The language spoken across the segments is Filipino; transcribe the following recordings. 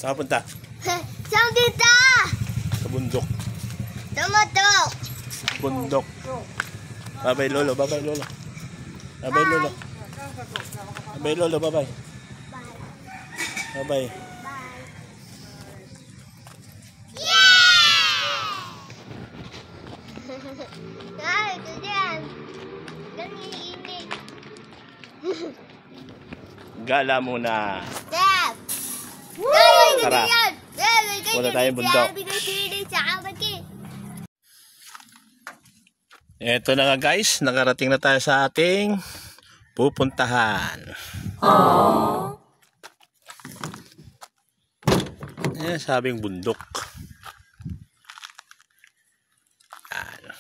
Saan punta? Saan dito? Sa bundok. Tumatok. Bundok. Babay lolo, babay lolo. Babay lolo. Babay lolo, babay. Babay. Ay, ito dyan. Ganyan. Gala muna. Step. Tara. Wala tayong bundok. Eto na nga guys, nakarating na tayo sa ating pupuntahan. Aww. Ayan, sabing bundok. Ano.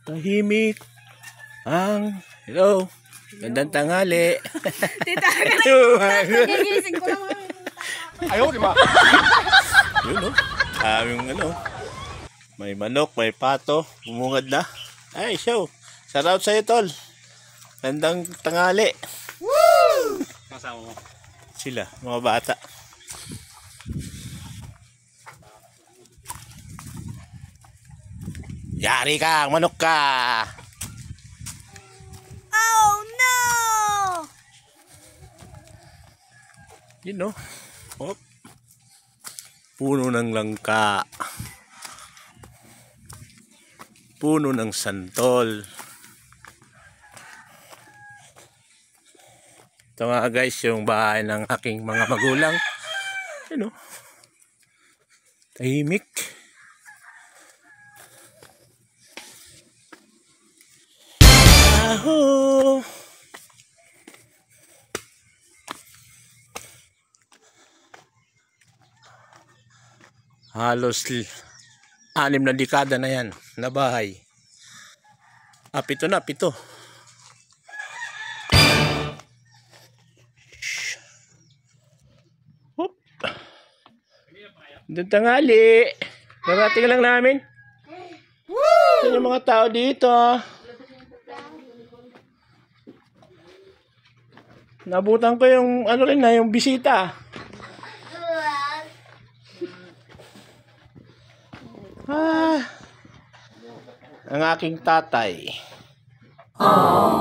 Tahimik ang hello. Gandang tanghali. Tita, gigising ko lang. Ayaw, di ba? Yun, no? Aming ano. May manok, may pato. Bumungad na. Ay, show. Shoutout sa'yo, tol. Gandang tanghali. Woo! Kasama mo. Sila, mga bata. Yari ka, manok ka. Oh no! Yun, no? Oh. Puno ng langka. Puno ng santol. Ito nga guys, yung bahay ng aking mga magulang. Yun, no? Tahimik. Aho. Halos 6 na dekada na yan na bahay. 7 na, 7. Hop. Doon tanghali. Narating lang namin. Woo! Yung mga tao dito. Nabutan ko yung ano rin na yung bisita. Ang aking tatay. Aww.